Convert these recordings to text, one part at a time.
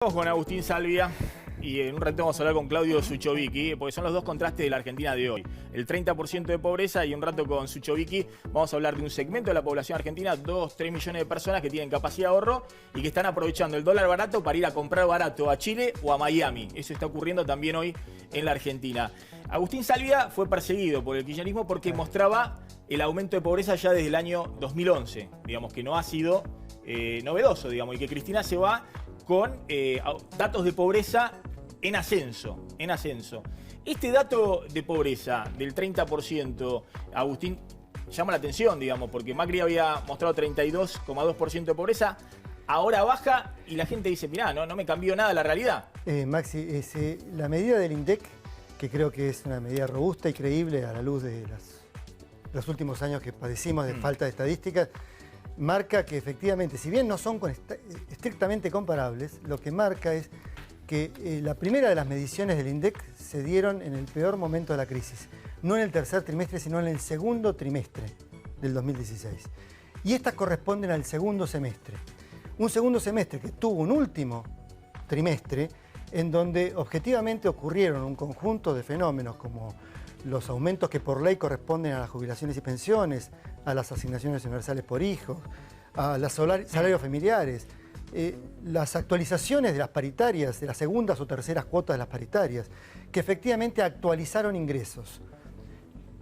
Vamos con Agustín Salvia y en un rato vamos a hablar con Claudio Suchovicki, porque son los dos contrastes de la Argentina de hoy. El 30% de pobreza y un rato con Suchovicki vamos a hablar de un segmento de la población argentina, 2-3 millones de personas que tienen capacidad de ahorro y que están aprovechando el dólar barato para ir a comprar barato a Chile o a Miami. Eso está ocurriendo también hoy en la Argentina. Agustín Salvia fue perseguido por el kirchnerismo porque mostraba el aumento de pobreza ya desde el año 2011. Digamos que no ha sido novedoso, digamos, y que Cristina se va con datos de pobreza en ascenso. Este dato de pobreza del 30%, Agustín, llama la atención, digamos, porque Macri había mostrado 32,2% de pobreza, ahora baja y la gente dice, mirá, no me cambió nada la realidad. Maxi, la medida del INDEC, que creo que es una medida robusta y creíble a la luz de los últimos años que padecimos de falta de estadísticas, marca que efectivamente, si bien no son estrictamente comparables, lo que marca es que la primera de las mediciones del INDEC se dieron en el peor momento de la crisis. No en el tercer trimestre, sino en el segundo trimestre del 2016. Y estas corresponden al segundo semestre. Un segundo semestre que tuvo un último trimestre en donde objetivamente ocurrieron un conjunto de fenómenos como los aumentos que por ley corresponden a las jubilaciones y pensiones, a las asignaciones universales por hijos, a los salarios familiares, las actualizaciones de las paritarias, de las segundas o terceras cuotas de las paritarias, que efectivamente actualizaron ingresos.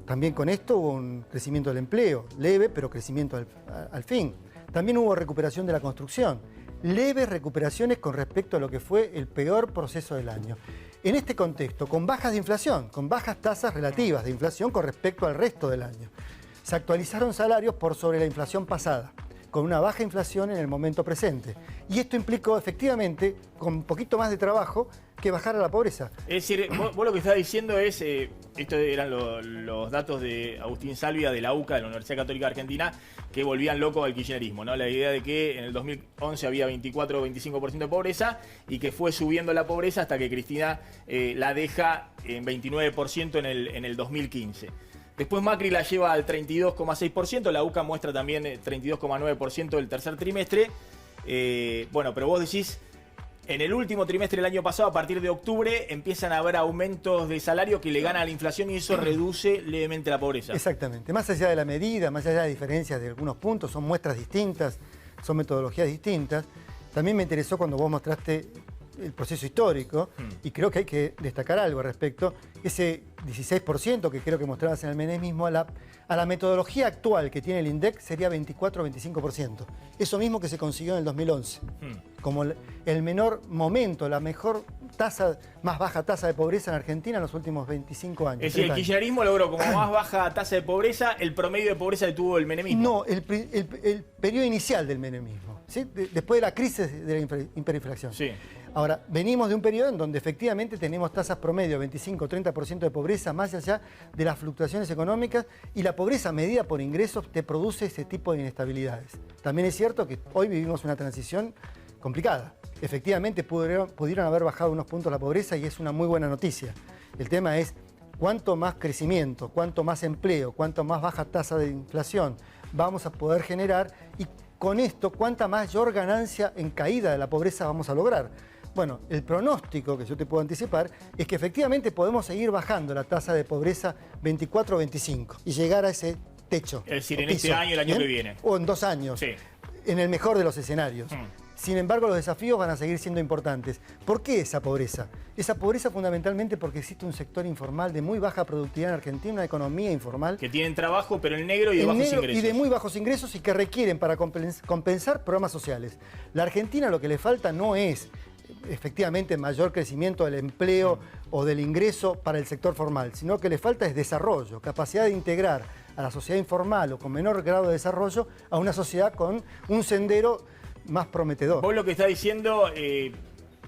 También con esto hubo un crecimiento del empleo, leve, pero crecimiento al fin. También hubo recuperación de la construcción, leves recuperaciones con respecto a lo que fue el peor proceso del año. En este contexto, con bajas de inflación, con bajas tasas relativas de inflación con respecto al resto del año, se actualizaron salarios por sobre la inflación pasada, con una baja inflación en el momento presente. Y esto implicó efectivamente, con un poquito más de trabajo, que bajara la pobreza. Es decir, vos lo que estás diciendo es, estos eran los datos de Agustín Salvia de la UCA, de la Universidad Católica Argentina, que volvían loco al kirchnerismo, ¿no? La idea de que en el 2011 había 24 o 25% de pobreza y que fue subiendo la pobreza hasta que Cristina la deja en 29% en el 2015. Después Macri la lleva al 32,6%, la UCA muestra también 32,9% del tercer trimestre. Bueno, pero vos decís, en el último trimestre del año pasado, a partir de octubre, empiezan a haber aumentos de salario que le ganan a la inflación y eso reduce levemente la pobreza. Exactamente. Más allá de la medida, más allá de diferencias de algunos puntos, son muestras distintas, son metodologías distintas. También me interesó cuando vos mostraste el proceso histórico, y creo que hay que destacar algo al respecto, ese 16% que creo que mostrabas en el menemismo, a la metodología actual que tiene el INDEC sería 24 o 25%. Eso mismo que se consiguió en el 2011. Como el menor momento, la mejor tasa, más baja tasa de pobreza en Argentina en los últimos 25 años. Es decir, el kirchnerismo logró como más baja tasa de pobreza, el promedio de pobreza que tuvo el menemismo. No, el periodo inicial del menemismo, ¿sí? Después de la crisis de la hiperinflación. Sí. Ahora, venimos de un periodo en donde efectivamente tenemos tasas promedio 25-30% de pobreza, más allá de las fluctuaciones económicas, y la pobreza medida por ingresos te produce ese tipo de inestabilidades. También es cierto que hoy vivimos una transición complicada. Efectivamente pudieron haber bajado unos puntos la pobreza y es una muy buena noticia. El tema es cuánto más crecimiento, cuánto más empleo, cuánto más baja tasa de inflación vamos a poder generar y con esto cuánta mayor ganancia en caída de la pobreza vamos a lograr. Bueno, el pronóstico que yo te puedo anticipar es que efectivamente podemos seguir bajando la tasa de pobreza 24-25 y llegar a ese techo. Es decir, en este año, el año que viene. O en 2 años, sí, en el mejor de los escenarios. Sin embargo, los desafíos van a seguir siendo importantes. ¿Por qué esa pobreza? Esa pobreza fundamentalmente porque existe un sector informal de muy baja productividad en Argentina, una economía informal. Que tienen trabajo, pero en negro y de bajos ingresos. Y de muy bajos ingresos y que requieren para compensar programas sociales. La Argentina lo que le falta no es efectivamente mayor crecimiento del empleo o del ingreso para el sector formal, sino que le falta es desarrollo, capacidad de integrar a la sociedad informal o con menor grado de desarrollo a una sociedad con un sendero más prometedor. Vos lo que estás diciendo,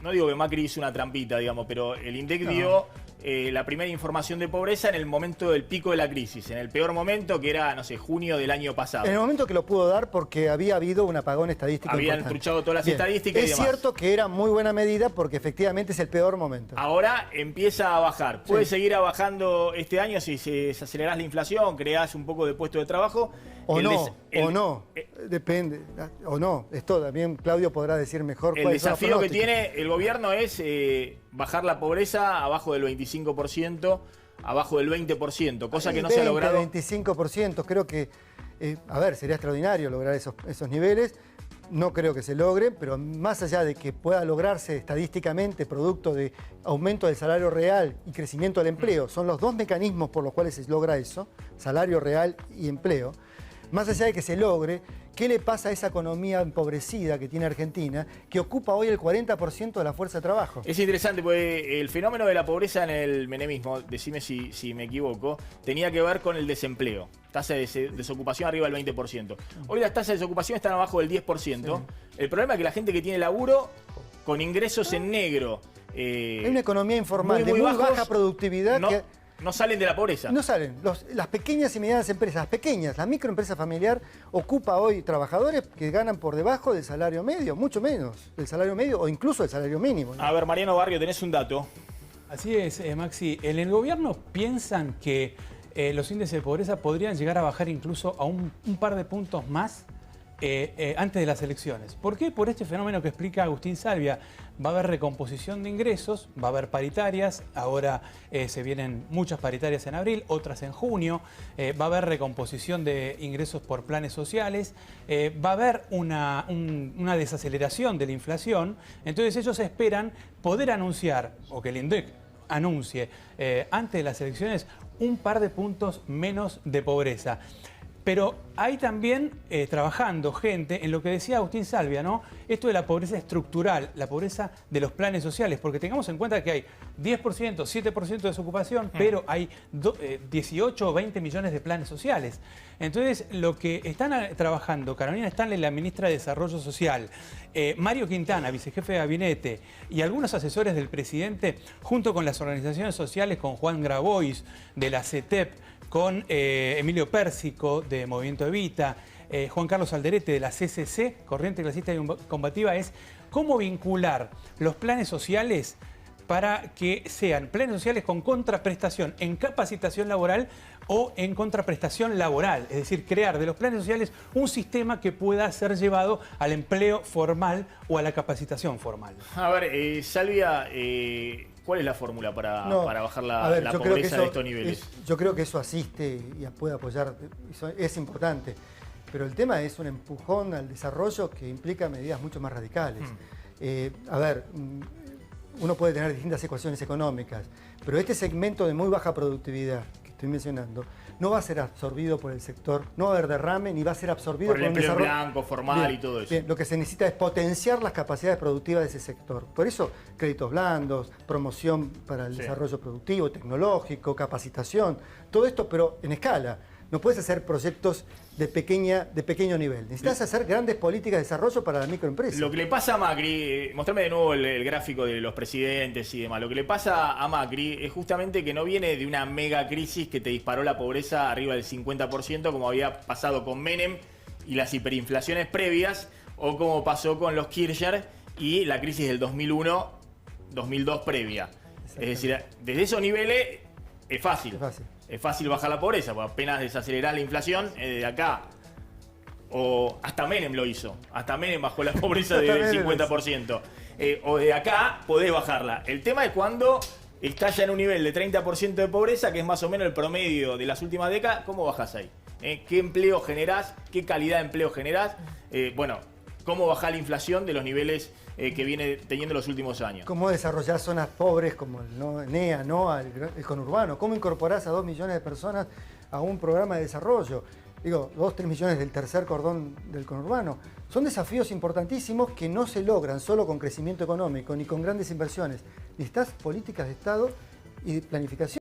no digo que Macri hizo una trampita, digamos, pero el INDEC dio la primera información de pobreza en el momento del pico de la crisis, en el peor momento que era, no sé, junio del año pasado. En el momento que lo pudo dar porque había habido un apagón estadístico Habían truchado todas las estadísticas y demás. Es cierto que era muy buena medida porque efectivamente es el peor momento. Ahora empieza a bajar. Puede seguir bajando este año si acelerás la inflación, creás un poco de puestos de trabajo. depende, o no, esto también Claudio podrá decir mejor. El desafío que tiene el gobierno es bajar la pobreza abajo del 25%, abajo del 20%, cosa que no se ha logrado. 25%, creo que, a ver, sería extraordinario lograr esos niveles. No creo que se logre, pero más allá de que pueda lograrse estadísticamente producto de aumento del salario real y crecimiento del empleo, son los dos mecanismos por los cuales se logra eso, salario real y empleo. Más allá de que se logre, ¿qué le pasa a esa economía empobrecida que tiene Argentina, que ocupa hoy el 40% de la fuerza de trabajo? Es interesante porque el fenómeno de la pobreza en el menemismo, decime si me equivoco, tenía que ver con el desempleo. Tasa de desocupación arriba del 20%. Hoy las tasas de desocupación están abajo del 10%. Sí. El problema es que la gente que tiene laburo, con ingresos en negro... hay una economía informal de muy baja productividad no salen de la pobreza. No salen. Las pequeñas y medianas empresas, la microempresa familiar, ocupa hoy trabajadores que ganan por debajo del salario medio, mucho menos del salario medio o incluso del salario mínimo, ¿no? A ver, Mariano Barrio, tenés un dato. Así es, Maxi. En el gobierno piensan que los índices de pobreza podrían llegar a bajar incluso a un par de puntos más antes de las elecciones. ¿Por qué? Por este fenómeno que explica Agustín Salvia. Va a haber recomposición de ingresos, va a haber paritarias, ahora se vienen muchas paritarias en abril, otras en junio, va a haber recomposición de ingresos por planes sociales, va a haber una desaceleración de la inflación, entonces ellos esperan poder anunciar, o que el INDEC anuncie antes de las elecciones, un par de puntos menos de pobreza. Pero hay también trabajando gente en lo que decía Agustín Salvia, ¿no? Esto de la pobreza estructural, la pobreza de los planes sociales, porque tengamos en cuenta que hay 10%, 7% de desocupación, pero hay 18 o 20 millones de planes sociales. Entonces, lo que están trabajando Carolina Stanley, la ministra de Desarrollo Social, Mario Quintana, vicejefe de gabinete, y algunos asesores del presidente, junto con las organizaciones sociales, con Juan Grabois de la CETEP, con Emilio Pérsico de Movimiento Evita, Juan Carlos Alderete de la CCC, Corriente Clasista y Combativa, es cómo vincular los planes sociales para que sean planes sociales con contraprestación en capacitación laboral o en contraprestación laboral. Es decir, crear de los planes sociales un sistema que pueda ser llevado al empleo formal o a la capacitación formal. A ver, Salvia, ¿cuál es la fórmula para bajar la pobreza de estos niveles? Yo creo que eso asiste y puede apoyar, eso es importante. Pero el tema es un empujón al desarrollo que implica medidas mucho más radicales. Uno puede tener distintas ecuaciones económicas, pero este segmento de muy baja productividad que estoy mencionando no va a ser absorbido por el sector, no va a haber derrame ni va a ser absorbido por el empleo blanco, formal y todo eso. Bien, lo que se necesita es potenciar las capacidades productivas de ese sector. Por eso, créditos blandos, promoción para el desarrollo productivo, tecnológico, capacitación, todo esto, pero en escala. No puedes hacer proyectos de pequeño nivel. Necesitas hacer grandes políticas de desarrollo para la microempresa. Lo que le pasa a Macri, mostrame de nuevo el gráfico de los presidentes y demás, lo que le pasa a Macri es justamente que no viene de una mega crisis que te disparó la pobreza arriba del 50%, como había pasado con Menem y las hiperinflaciones previas, o como pasó con los Kirchner y la crisis del 2001-2002 previa. Es decir, desde esos niveles es fácil. Es fácil bajar la pobreza, porque apenas desacelerás la inflación, de acá. O hasta Menem lo hizo. Hasta Menem bajó la pobreza del 50%. O de acá podés bajarla. El tema es cuando estás ya en un nivel de 30% de pobreza, que es más o menos el promedio de las últimas décadas, ¿cómo bajás ahí? ¿Qué empleo generás? ¿Qué calidad de empleo generás? ¿Cómo bajar la inflación de los niveles que viene teniendo los últimos años? ¿Cómo desarrollar zonas pobres como el NEA, el conurbano? ¿Cómo incorporás a 2 millones de personas a un programa de desarrollo? 2, 3 millones del tercer cordón del conurbano. Son desafíos importantísimos que no se logran solo con crecimiento económico ni con grandes inversiones. Necesitas políticas de Estado y planificación.